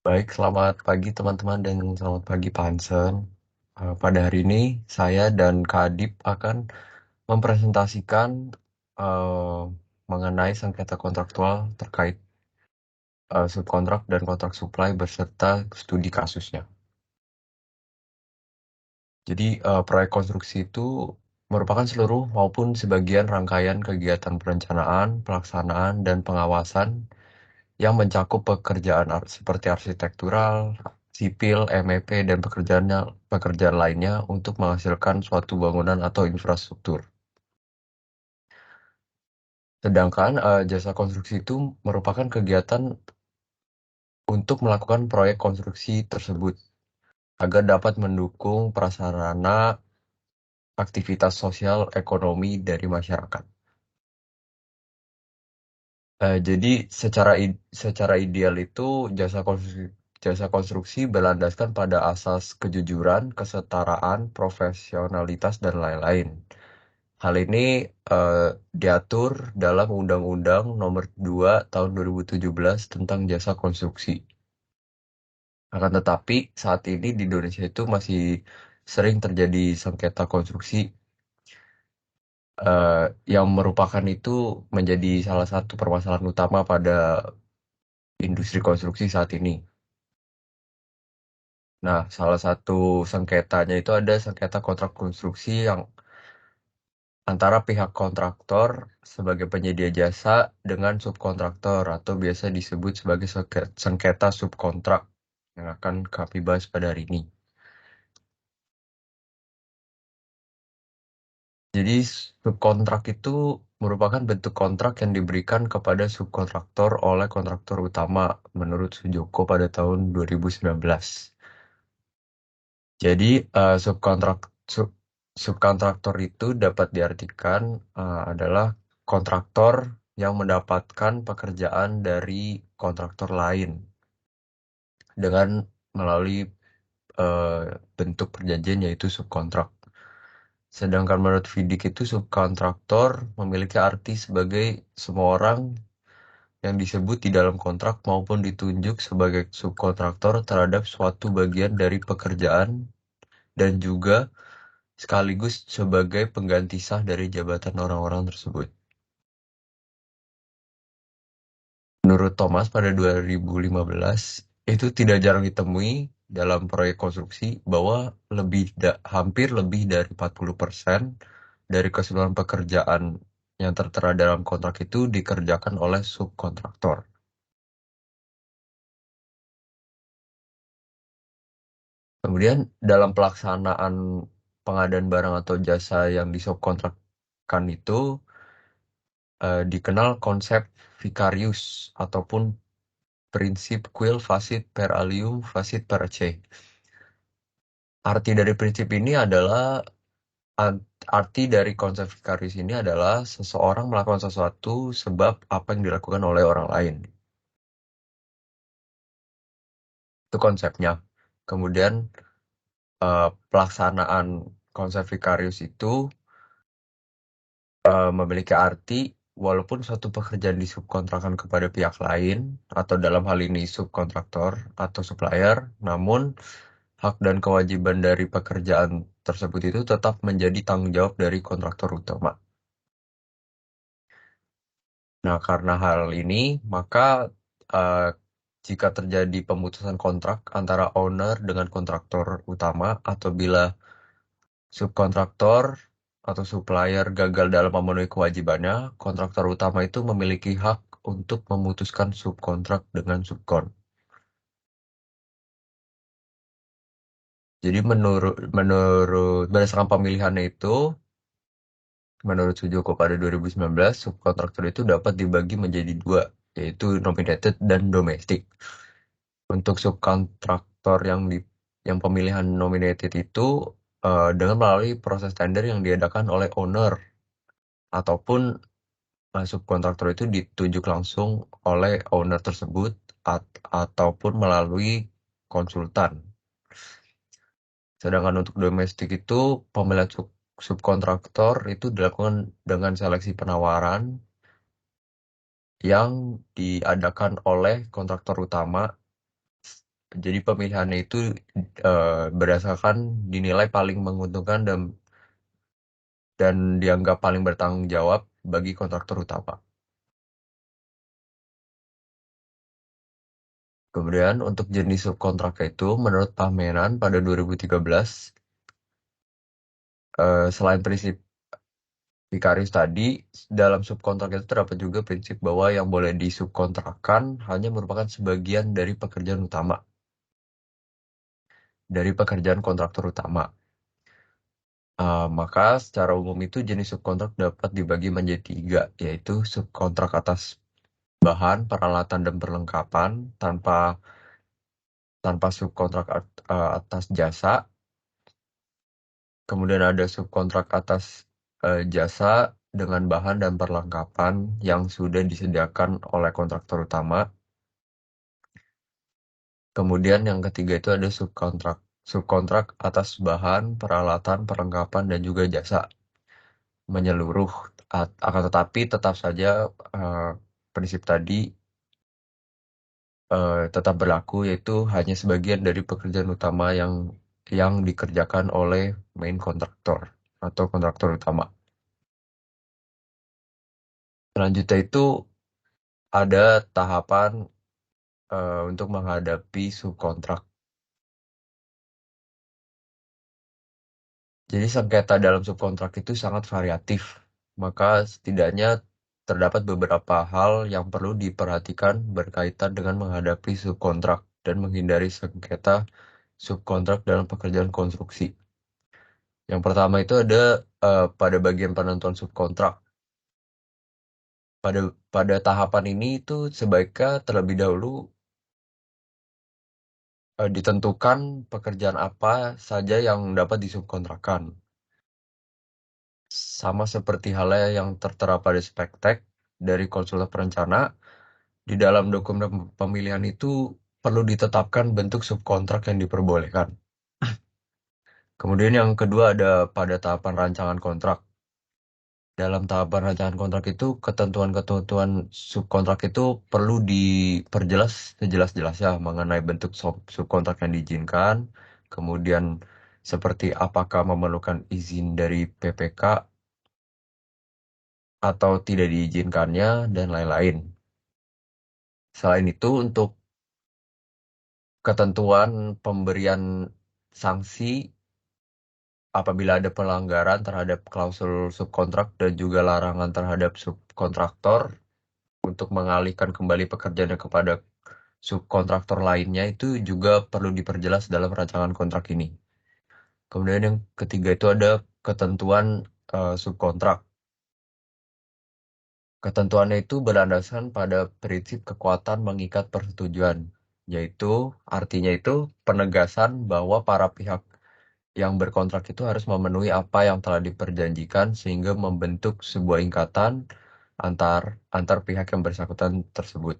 Baik, selamat pagi teman-teman dan selamat pagi Pak Hansen. Pada hari ini saya dan Kak Adip akan mempresentasikan eh, mengenai sengketa kontraktual terkait subkontrak dan kontrak supply beserta studi kasusnya. Jadi proyek konstruksi itu merupakan seluruh maupun sebagian rangkaian kegiatan perencanaan, pelaksanaan, dan pengawasan yang mencakup pekerjaan seperti arsitektural, sipil, MEP, dan pekerjaan lainnya untuk menghasilkan suatu bangunan atau infrastruktur. Sedangkan jasa konstruksi itu merupakan kegiatan untuk melakukan proyek konstruksi tersebut agar dapat mendukung prasarana aktivitas sosial ekonomi dari masyarakat. Jadi secara ideal itu jasa konstruksi berlandaskan pada asas kejujuran, kesetaraan, profesionalitas, dan lain-lain. Hal ini diatur dalam Undang-Undang Nomor 2 Tahun 2017 tentang jasa konstruksi. Akan tetapi saat ini di Indonesia itu masih sering terjadi sengketa konstruksi yang merupakan itu menjadi salah satu permasalahan utama pada industri konstruksi saat ini. Nah, salah satu sengketanya itu ada sengketa kontrak konstruksi yang antara pihak kontraktor sebagai penyedia jasa dengan subkontraktor atau biasa disebut sebagai sengketa subkontrak yang akan kami bahas pada hari ini. Jadi subkontrak itu merupakan bentuk kontrak yang diberikan kepada subkontraktor oleh kontraktor utama menurut Sujoko pada tahun 2019. Jadi sub- subkontraktor itu dapat diartikan adalah kontraktor yang mendapatkan pekerjaan dari kontraktor lain dengan melalui eh, bentuk perjanjian yaitu subkontrak. Sedangkan menurut Fidik itu subkontraktor memiliki arti sebagai semua orang yang disebut di dalam kontrak maupun ditunjuk sebagai subkontraktor terhadap suatu bagian dari pekerjaan dan juga sekaligus sebagai pengganti sah dari jabatan orang-orang tersebut. Menurut Thomas pada 2015, itu tidak jarang ditemui dalam proyek konstruksi bahwa hampir lebih dari 40% dari keseluruhan pekerjaan yang tertera dalam kontrak itu dikerjakan oleh subkontraktor. Kemudian dalam pelaksanaan pengadaan barang atau jasa yang disubkontrakkan itu dikenal konsep vicarius ataupun prinsip quil facit per alium facit per C. Arti dari prinsip ini adalah arti dari konsep vicarius ini adalah seseorang melakukan sesuatu sebab apa yang dilakukan oleh orang lain. Itu konsepnya. Kemudian pelaksanaan konsep vicarius itu memiliki arti walaupun suatu pekerjaan disubkontrakkan kepada pihak lain atau dalam hal ini subkontraktor atau supplier, namun hak dan kewajiban dari pekerjaan tersebut itu tetap menjadi tanggung jawab dari kontraktor utama. Nah, karena hal ini, maka eh, jika terjadi pemutusan kontrak antara owner dengan kontraktor utama atau bila subkontraktor atau supplier gagal dalam memenuhi kewajibannya, kontraktor utama itu memiliki hak untuk memutuskan subkontrak dengan subkon. Jadi menurut berdasarkan pemilihannya itu, menurut Sujoko pada 2019, subkontraktor itu dapat dibagi menjadi dua, yaitu nominated dan domestic. Untuk subkontraktor yang pemilihan nominated itu dengan melalui proses tender yang diadakan oleh owner ataupun subkontraktor itu ditunjuk langsung oleh owner tersebut ataupun melalui konsultan. Sedangkan untuk domestik itu pemilihan subkontraktor itu dilakukan dengan seleksi penawaran yang diadakan oleh kontraktor utama Jadi pemilihannya itu berdasarkan dinilai paling menguntungkan dan dianggap paling bertanggung jawab bagi kontraktor utama. Kemudian untuk jenis subkontrak itu, menurut Pahmenan pada 2013, selain prinsip Vicarius tadi, dalam subkontrak itu terdapat juga prinsip bahwa yang boleh disubkontrakkan hanya merupakan sebagian dari pekerjaan utama, dari pekerjaan kontraktor utama. Maka secara umum itu jenis subkontrak dapat dibagi menjadi tiga, yaitu subkontrak atas bahan, peralatan, dan perlengkapan tanpa tanpa subkontrak atas jasa. Kemudian ada subkontrak atas jasa dengan bahan dan perlengkapan yang sudah disediakan oleh kontraktor utama. Kemudian yang ketiga itu ada subkontrak. Subkontrak atas bahan, peralatan, perlengkapan, dan juga jasa menyeluruh. Akan tetapi tetap saja eh, prinsip tadi tetap berlaku, yaitu hanya sebagian dari pekerjaan utama yang dikerjakan oleh main kontraktor atau kontraktor utama. Selanjutnya itu ada tahapan untuk menghadapi subkontrak. Jadi sengketa dalam subkontrak itu sangat variatif, maka setidaknya terdapat beberapa hal yang perlu diperhatikan berkaitan dengan menghadapi subkontrak dan menghindari sengketa subkontrak dalam pekerjaan konstruksi. Yang pertama itu ada pada bagian penentuan subkontrak. Pada pada tahapan ini itu sebaiknya terlebih dahulu ditentukan pekerjaan apa saja yang dapat disubkontrakkan. Sama seperti halnya yang tertera pada spektek dari konsultan perencana, di dalam dokumen pemilihan itu perlu ditetapkan bentuk subkontrak yang diperbolehkan. Kemudian yang kedua ada pada tahapan rancangan kontrak. Dalam tahapan rancangan kontrak itu, ketentuan-ketentuan subkontrak itu perlu diperjelas sejelas-jelasnya mengenai bentuk subkontrak yang diizinkan, kemudian seperti apakah memerlukan izin dari PPK atau tidak diizinkannya, dan lain-lain. Selain itu, untuk ketentuan pemberian sanksi apabila ada pelanggaran terhadap klausul subkontrak dan juga larangan terhadap subkontraktor untuk mengalihkan kembali pekerjaannya kepada subkontraktor lainnya itu juga perlu diperjelas dalam rancangan kontrak ini. Kemudian yang ketiga itu ada ketentuan subkontrak. Ketentuannya itu berlandaskan pada prinsip kekuatan mengikat persetujuan, yaitu artinya itu penegasan bahwa para pihak yang berkontrak itu harus memenuhi apa yang telah diperjanjikan sehingga membentuk sebuah ikatan antar antar pihak yang bersangkutan tersebut.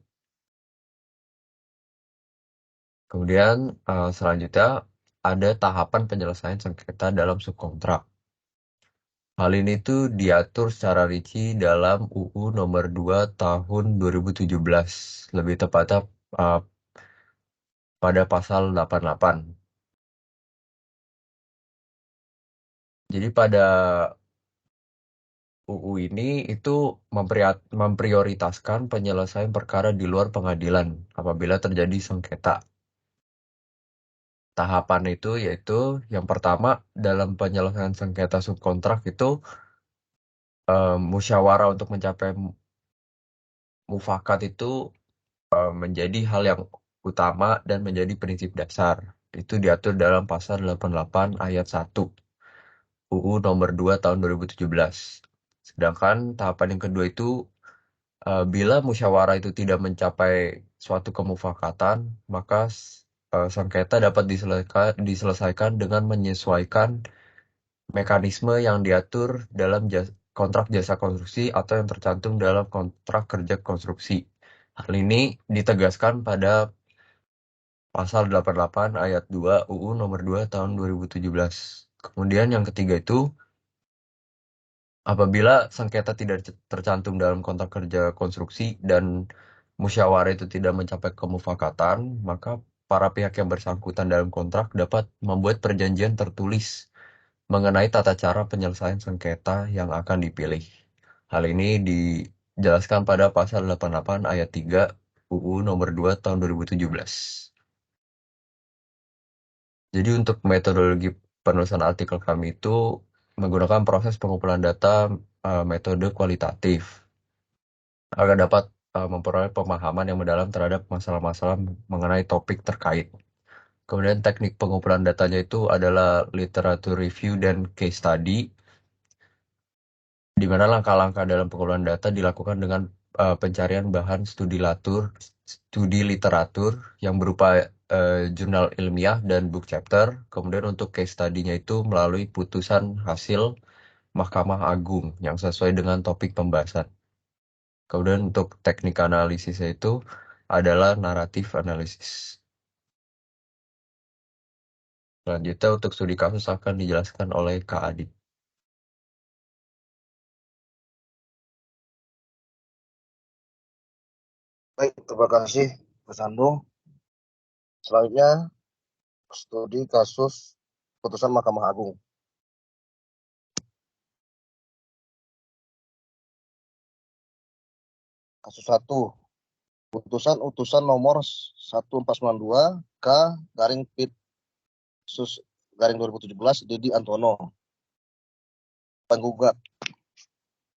Kemudian selanjutnya ada tahapan penyelesaian sengketa dalam subkontrak. Hal ini tuh diatur secara rinci dalam UU Nomor 2 Tahun 2017, lebih tepatnya uh, pada pasal 88. Jadi pada UU ini itu memprioritaskan penyelesaian perkara di luar pengadilan apabila terjadi sengketa. Tahapan itu yaitu yang pertama dalam penyelesaian sengketa subkontrak itu musyawarah untuk mencapai mufakat itu menjadi hal yang utama dan menjadi prinsip dasar. Itu diatur dalam pasal 88 ayat 1 UU nomor 2 tahun 2017. Sedangkan tahapan yang kedua itu bila musyawarah itu tidak mencapai suatu kemufakatan, maka sengketa dapat diselesaikan dengan menyesuaikan mekanisme yang diatur dalam kontrak jasa konstruksi atau yang tercantum dalam kontrak kerja konstruksi. Hal ini ditegaskan pada Pasal 88 ayat 2 UU nomor 2 tahun 2017. Kemudian yang ketiga itu, apabila sengketa tidak tercantum dalam kontrak kerja konstruksi dan musyawarah itu tidak mencapai kemufakatan, maka para pihak yang bersangkutan dalam kontrak dapat membuat perjanjian tertulis mengenai tata cara penyelesaian sengketa yang akan dipilih. Hal ini dijelaskan pada pasal 88 ayat 3 UU nomor 2 tahun 2017. Jadi untuk metodologi penulisan artikel kami itu menggunakan proses pengumpulan data metode kualitatif agar dapat memperoleh pemahaman yang mendalam terhadap masalah-masalah mengenai topik terkait. Kemudian teknik pengumpulan datanya itu adalah literature review dan case study, di mana langkah-langkah dalam pengumpulan data dilakukan dengan pencarian bahan studi literatur yang berupa jurnal ilmiah dan book chapter. Kemudian untuk case study-nya itu melalui putusan hasil Mahkamah Agung yang sesuai dengan topik pembahasan. Kemudian untuk teknik analisisnya itu adalah naratif analisis. Selanjutnya untuk studi kasus akan dijelaskan oleh Kak Adi. Baik, terima kasih Mas Ando. Selanjutnya, studi kasus putusan Mahkamah Agung. Kasus 1, putusan utusan nomor 1492 K garing Pit Sus garing 2017 Didi Antono. Penggugat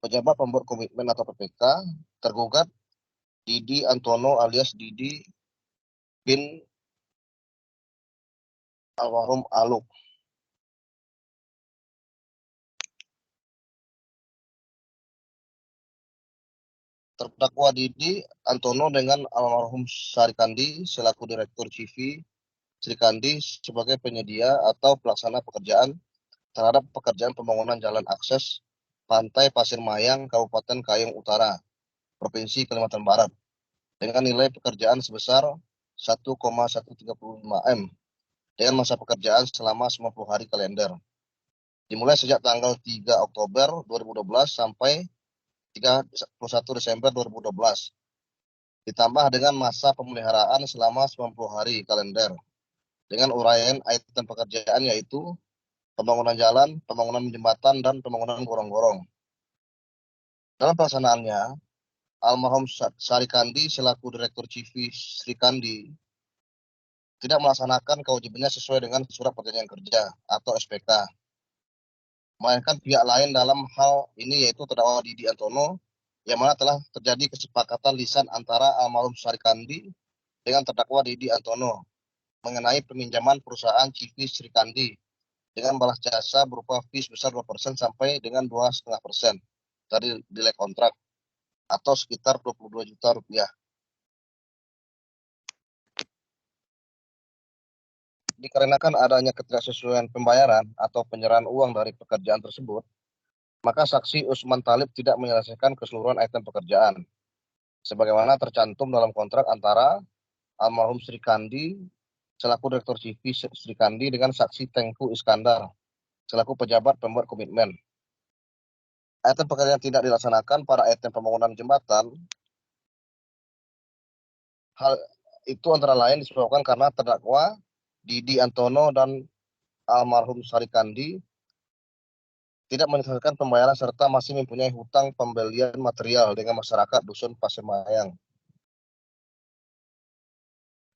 pejabat pembuat komitmen atau PPK, tergugat Didi Antono alias Didi bin almarhum Aluk. Terdakwa Didi Antono dengan almarhum Sarikandi selaku Direktur CV Srikandi sebagai penyedia atau pelaksana pekerjaan terhadap pekerjaan pembangunan jalan akses Pantai Pasir Mayang, Kabupaten Kayong Utara, Provinsi Kalimantan Barat, dengan nilai pekerjaan sebesar 1,135 M dengan masa pekerjaan selama 90 hari kalender. Dimulai sejak tanggal 3 Oktober 2012 sampai 31 Desember 2012. Ditambah dengan masa pemeliharaan selama 90 hari kalender. Dengan uraian item pekerjaan yaitu pembangunan jalan, pembangunan jembatan, dan pembangunan gorong-gorong. Dalam pelaksanaannya, almarhum Sarikandi selaku Direktur CV Srikandi tidak melaksanakan kewajibannya sesuai dengan surat perjanjian kerja atau SPK, melainkan pihak lain dalam hal ini yaitu terdakwa Didi Antono, yang mana telah terjadi kesepakatan lisan antara almarhum Sarikandi dengan terdakwa Didi Antono mengenai peminjaman perusahaan CV Srikandi dengan balas jasa berupa fee sebesar 2% sampai dengan 2,5% dari nilai kontrak atau sekitar 22 juta rupiah. Dikarenakan adanya ketidaksesuaian pembayaran atau penyerahan uang dari pekerjaan tersebut, maka saksi Usman Talib tidak menyelesaikan keseluruhan item pekerjaan, sebagaimana tercantum dalam kontrak antara almarhum Srikandi selaku Direktur CV Srikandi dengan saksi Tengku Iskandar selaku pejabat pembuat komitmen. Item pekerjaan yang tidak dilaksanakan pada item pembangunan jembatan, hal itu antara lain disebabkan karena terdakwa Didi Antono dan almarhum Sarikandi tidak menyelesaikan pembayaran serta masih mempunyai hutang pembelian material dengan masyarakat Dusun Pasir Mayang.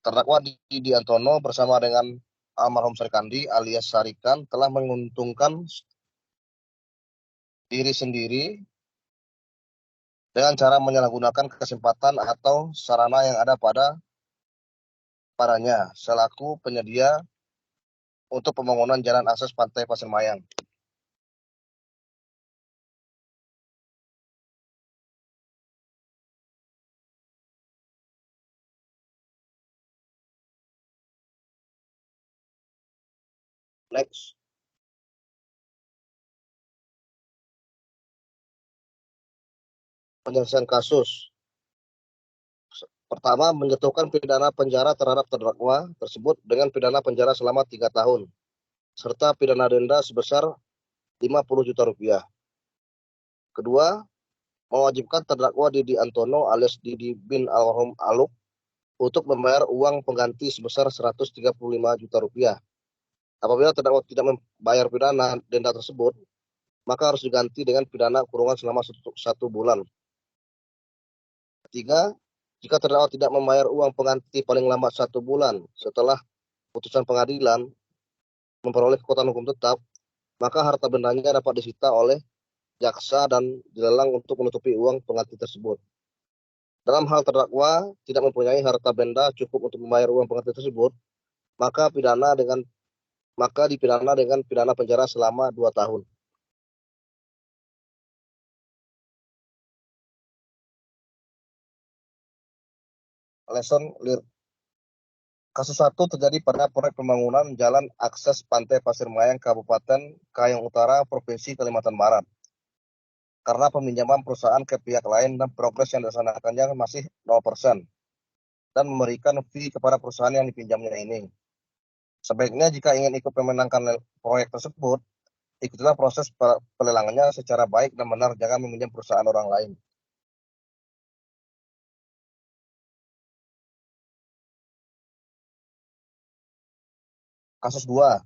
Terdakwa Didi Antono bersama dengan almarhum Sarikandi alias Sarikan telah menguntungkan diri sendiri dengan cara menyalahgunakan kesempatan atau sarana yang ada padanya selaku penyedia untuk pembangunan jalan akses Pantai Pasir Mayang. Next. Penyelesaian kasus. Pertama, menjatuhkan pidana penjara terhadap terdakwa tersebut dengan pidana penjara selama 3 tahun, serta pidana denda sebesar 50 juta rupiah. Kedua, mewajibkan terdakwa Didi Antono alias Didi bin almarhum Aluk untuk membayar uang pengganti sebesar 135 juta rupiah. Apabila terdakwa tidak membayar pidana denda tersebut, maka harus diganti dengan pidana kurungan selama 1 bulan. Ketiga, jika terdakwa tidak membayar uang pengganti paling lambat 1 bulan setelah putusan pengadilan memperoleh kekuatan hukum tetap, maka harta bendanya dapat disita oleh jaksa dan dilelang untuk menutupi uang pengganti tersebut. Dalam hal terdakwa tidak mempunyai harta benda cukup untuk membayar uang pengganti tersebut, maka dipidana dengan pidana penjara selama 2 tahun. Lesson learned. Kasus 1 terjadi pada proyek pembangunan jalan akses pantai Pasir Mayang, Kabupaten Kayong Utara, Provinsi Kalimantan Barat. Karena peminjaman perusahaan ke pihak lain dan progres yang dilaksanakannya masih 0% dan memberikan fee kepada perusahaan yang dipinjamnya ini. Sebaiknya jika ingin ikut memenangkan proyek tersebut, ikutilah proses pelelangannya secara baik dan benar, jangan meminjam perusahaan orang lain. Kasus 2,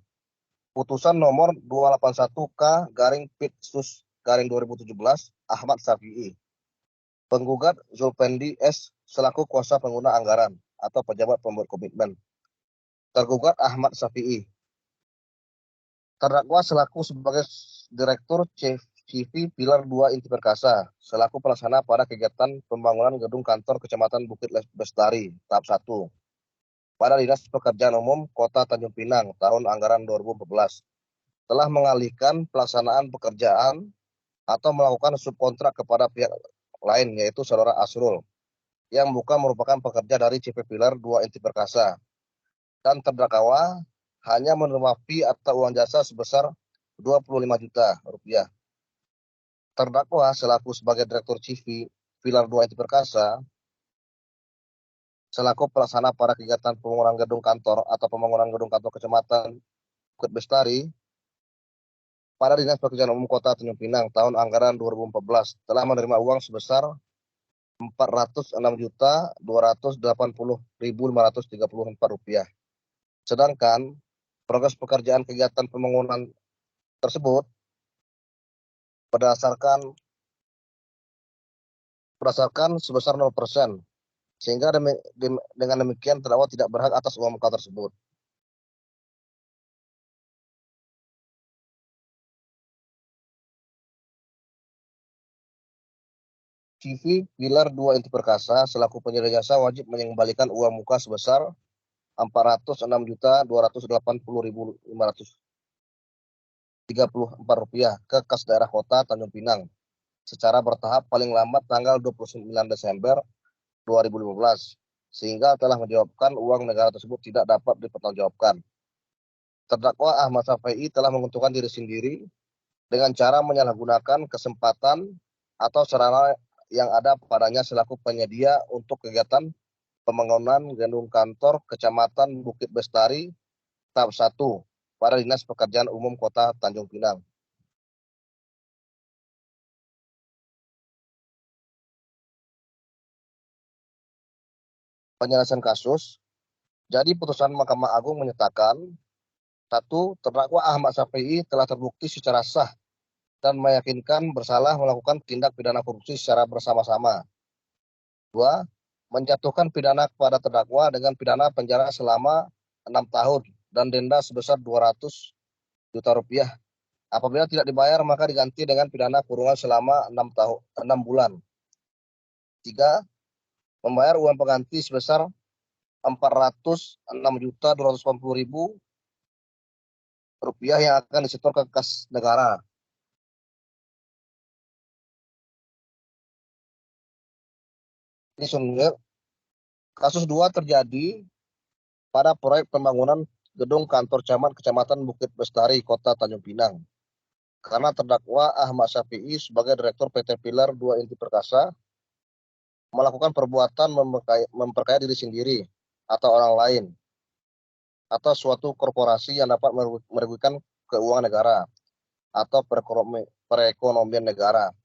putusan nomor 281K/Pit/Sus/2017 Ahmad Syafi'i. Penggugat Zulpendi S selaku kuasa pengguna anggaran atau pejabat pembuat komitmen. Tergugat Ahmad Syafi'i. Terdakwa selaku sebagai Direktur CV Pilar 2 Inti Perkasa selaku pelaksana pada kegiatan pembangunan gedung kantor Kecamatan Bukit Bestari tahap 1 pada Dinas Pekerjaan Umum Kota Tanjung Pinang tahun anggaran 2014 telah mengalihkan pelaksanaan pekerjaan atau melakukan subkontrak kepada pihak lain, yaitu saudara Asrul, yang bukan merupakan pekerja dari CV Pilar 2 Inti Perkasa, dan terdakwa hanya menerima fee atau uang jasa sebesar 25 juta rupiah. Terdakwa selaku sebagai Direktur CV Pilar 2 Inti Perkasa selaku pelaksana pada kegiatan pembangunan gedung kantor atau pembangunan gedung kantor Kecamatan Bukit Bestari pada Dinas Pekerjaan Umum Kota Tanjung Pinang tahun anggaran 2014 telah menerima uang sebesar 406.280.534 rupiah. Sedangkan progres pekerjaan kegiatan pembangunan tersebut berdasarkan sebesar 0%, sehingga dengan demikian terdakwa tidak berhak atas uang muka tersebut. CV Pilar 2 Inti Perkasa selaku penyedia jasa wajib mengembalikan uang muka sebesar 406.280.534 rupiah ke kas daerah kota Tanjung Pinang secara bertahap paling lambat tanggal 29 Desember 2015, sehingga telah menjawabkan uang negara tersebut tidak dapat dipertanggungjawabkan. Terdakwa Ahmad Syafi'i telah menguntungkan diri sendiri dengan cara menyalahgunakan kesempatan atau sarana yang ada padanya selaku penyedia untuk kegiatan pembangunan gedung kantor Kecamatan Bukit Bestari tahap 1 pada Dinas Pekerjaan Umum Kota Tanjung Pinang. Penyelesaian kasus. Jadi putusan Mahkamah Agung menyatakan 1. Terdakwa Ahmad Syafi'i telah terbukti secara sah dan meyakinkan bersalah melakukan tindak pidana korupsi secara bersama-sama. 2. Menjatuhkan pidana kepada terdakwa dengan pidana penjara selama 6 tahun dan denda sebesar 200 juta rupiah. Apabila tidak dibayar, maka diganti dengan pidana kurungan selama 6 bulan. 3. Membayar uang pengganti sebesar 406.280.000 rupiah yang akan disetor ke kas negara. Ini sumber. Kasus 2 terjadi pada proyek pembangunan gedung kantor camat Kecamatan Bukit Bestari, Kota Tanjung Pinang. Karena terdakwa Ahmad Syafi'i sebagai Direktur PT Pilar 2 Inti Perkasa melakukan perbuatan memperkaya diri sendiri atau orang lain atau suatu korporasi yang dapat merugikan keuangan negara atau perekonomian negara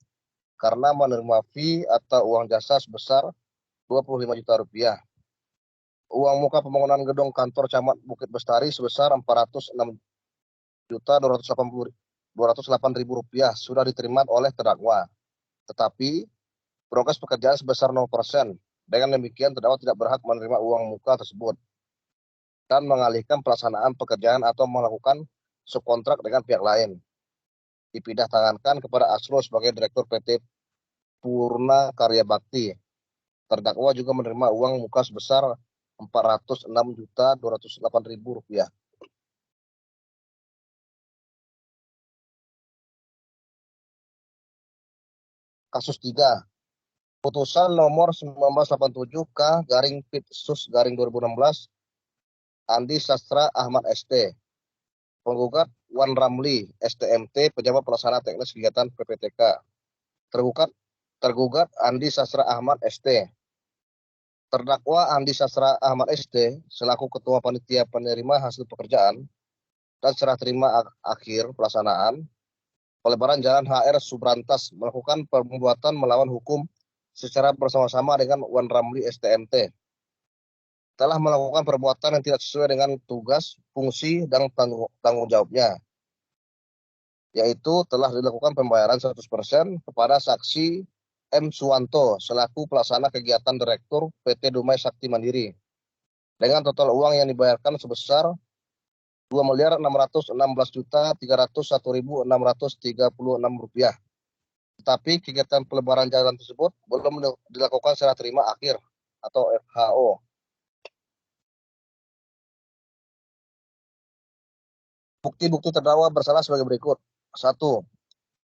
karena menerima fee atau uang jasa sebesar 25 juta rupiah. Uang muka pembangunan gedung kantor Camat Bukit Bestari sebesar 406.208.000 rupiah sudah diterima oleh terdakwa. Tetapi progres pekerjaan sebesar 0%. Dengan demikian terdakwa tidak berhak menerima uang muka tersebut dan mengalihkan pelaksanaan pekerjaan atau melakukan subkontrak dengan pihak lain. Dipindah tangankan kepada Asrul sebagai Direktur PT Purna Karya Bakti. Terdakwa juga menerima uang muka sebesar 406.208.000 rupiah. Kasus 3. Putusan nomor 1987 K Pit Sus 2016 Andi Sastra Ahmad ST. Penggugat Wan Ramli STMT pejabat pelaksana teknis kegiatan PPTK. Tergugat Andi Sastra Ahmad ST. Terdakwa Andi Sastra Ahmad ST selaku ketua panitia penerima hasil pekerjaan dan serah terima akhir pelaksanaan pelebaran jalan HR Subrantas melakukan perbuatan melawan hukum secara bersama-sama dengan Wan Ramli STMT. Telah melakukan perbuatan yang tidak sesuai dengan tugas, fungsi, dan tanggung jawabnya, yaitu telah dilakukan pembayaran 100% kepada saksi M. Suwanto selaku pelaksana kegiatan Direktur PT Dumai Sakti Mandiri dengan total uang yang dibayarkan sebesar 2.616.301.636 rupiah. Tetapi kegiatan pelebaran jalan tersebut belum dilakukan secara terima akhir atau FHO. Bukti-bukti terdakwa bersalah sebagai berikut. 1.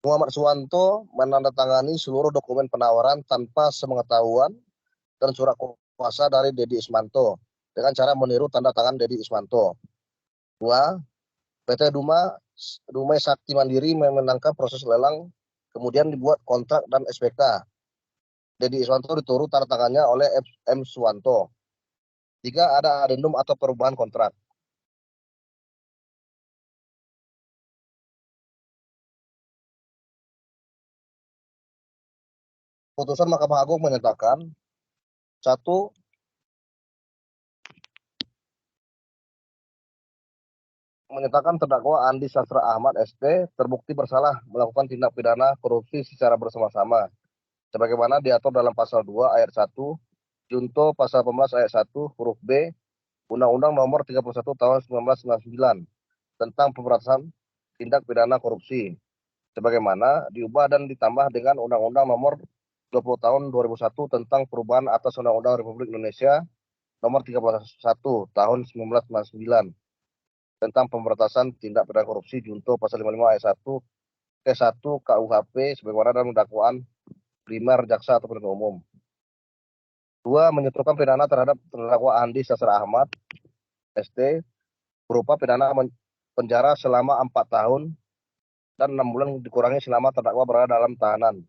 Muhammad Suwanto menandatangani seluruh dokumen penawaran tanpa sepengetahuan dan surat kuasa dari Dedi Ismanto dengan cara meniru tanda tangan Dedi Ismanto. 2. PT Dumai Sakti Mandiri memenangkan proses lelang, kemudian dibuat kontrak dan SPK. Dedi Ismanto diturut tanda tangannya oleh M. Suwanto. 3. Ada adendum atau perubahan kontrak. Putusan Mahkamah Agung menyatakan 1. Menyatakan terdakwa Andi Sastra Ahmad ST terbukti bersalah melakukan tindak pidana korupsi secara bersama-sama sebagaimana diatur dalam pasal 2 ayat 1 junto pasal 15 ayat 1 huruf B Undang-Undang Nomor 31 Tahun 1999 tentang pemberantasan tindak pidana korupsi sebagaimana diubah dan ditambah dengan Undang-Undang Nomor 20 Tahun 2001 tentang perubahan atas Undang-Undang Republik Indonesia Nomor 31 Tahun 1999 tentang pemberantasan tindak pidana korupsi junto pasal 55 ayat 1 ke 1 KUHP sebagaimana dalam dakwaan primer jaksa atau penuntut umum. 2. Menjatuhkan pidana terhadap terdakwa Andi Sastra Ahmad ST berupa pidana penjara selama 4 tahun dan 6 bulan dikurangi selama terdakwa berada dalam tahanan.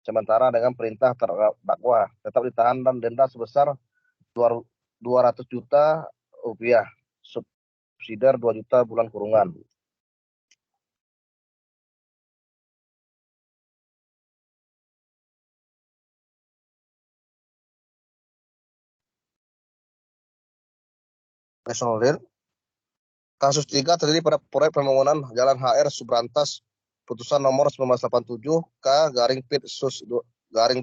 Sementara dengan perintah terdakwa tetap ditahan dan denda sebesar 200 juta rupiah, subsidiar 2 juta bulan kurungan. Personil. Kasus 3 terjadi pada proyek pembangunan Jalan HR Subrantas putusan nomor 1987 K Pit Sus 2016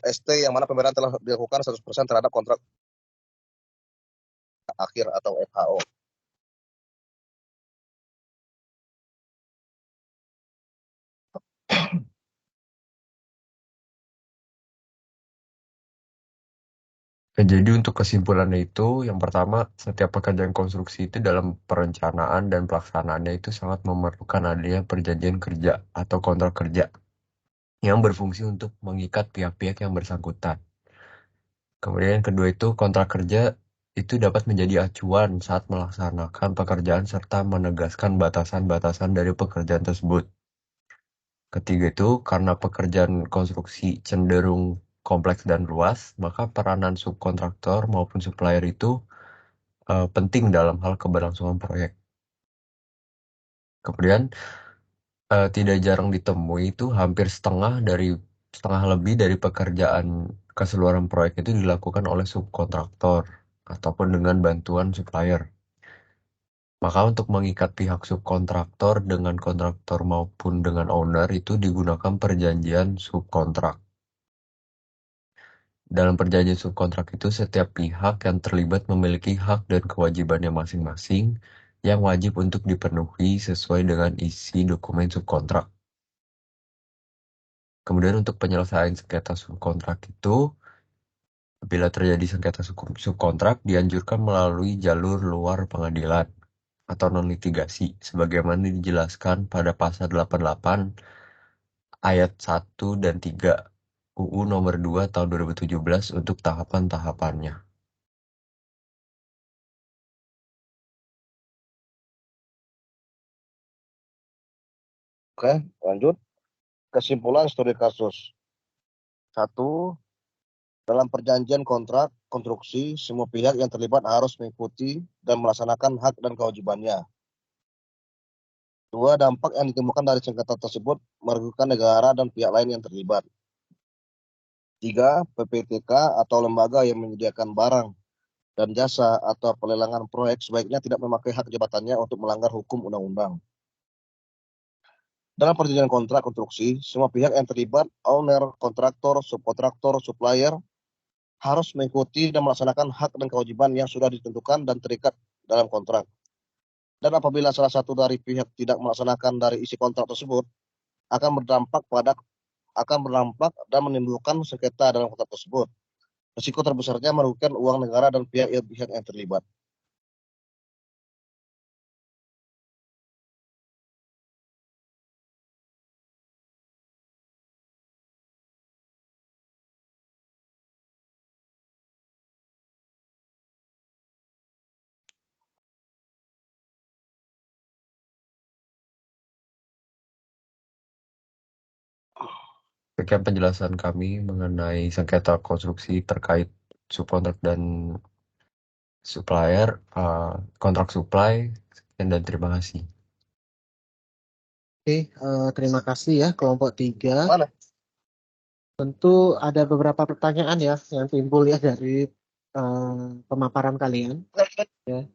ST yang mana pembayaran telah dilakukan 100% terhadap kontrak akhir atau FHO. Jadi untuk kesimpulannya itu, yang pertama, setiap pekerjaan konstruksi itu dalam perencanaan dan pelaksanaannya itu sangat memerlukan adanya perjanjian kerja atau kontrak kerja yang berfungsi untuk mengikat pihak-pihak yang bersangkutan. Kemudian yang kedua itu kontrak kerja itu dapat menjadi acuan saat melaksanakan pekerjaan serta menegaskan batasan-batasan dari pekerjaan tersebut. Ketiga itu karena pekerjaan konstruksi cenderung kompleks dan luas, maka peranan subkontraktor maupun supplier itu penting dalam hal keberlangsungan proyek. Kemudian tidak jarang ditemui itu hampir setengah lebih dari pekerjaan keseluruhan proyek itu dilakukan oleh subkontraktor ataupun dengan bantuan supplier. Maka untuk mengikat pihak subkontraktor dengan kontraktor maupun dengan owner itu digunakan perjanjian subkontrak. Dalam perjanjian subkontrak itu, setiap pihak yang terlibat memiliki hak dan kewajibannya masing-masing yang wajib untuk dipenuhi sesuai dengan isi dokumen subkontrak. Kemudian untuk penyelesaian sengketa subkontrak itu, bila terjadi sengketa subkontrak, dianjurkan melalui jalur luar pengadilan atau non-litigasi, sebagaimana dijelaskan pada pasal 88 ayat 1 dan 3 UU nomor 2 tahun 2017 untuk tahapan-tahapannya. Oke, lanjut. Kesimpulan studi kasus. 1. Dalam perjanjian kontrak konstruksi, semua pihak yang terlibat harus mengikuti dan melaksanakan hak dan kewajibannya. 2. Dampak yang ditemukan dari sengketa tersebut merugikan negara dan pihak lain yang terlibat. 3. PPTK atau lembaga yang menyediakan barang dan jasa atau pelelangan proyek sebaiknya tidak memakai hak jabatannya untuk melanggar hukum undang-undang. Dalam perjanjian kontrak konstruksi, semua pihak yang terlibat, owner, kontraktor, subkontraktor, supplier, harus mengikuti dan melaksanakan hak dan kewajiban yang sudah ditentukan dan terikat dalam kontrak. Dan apabila salah satu dari pihak tidak melaksanakan dari isi kontrak tersebut, akan berdampak dan menimbulkan sengketa dalam kontrak tersebut. Risiko terbesarnya merugikan uang negara dan pihak yang terlibat. Sekian penjelasan kami mengenai sengketa konstruksi terkait subkontrak dan supplier, kontrak supply, dan terima kasih. Oke, terima kasih ya kelompok 3. Mana? Tentu ada beberapa pertanyaan ya yang timbul ya dari pemaparan kalian. Ya.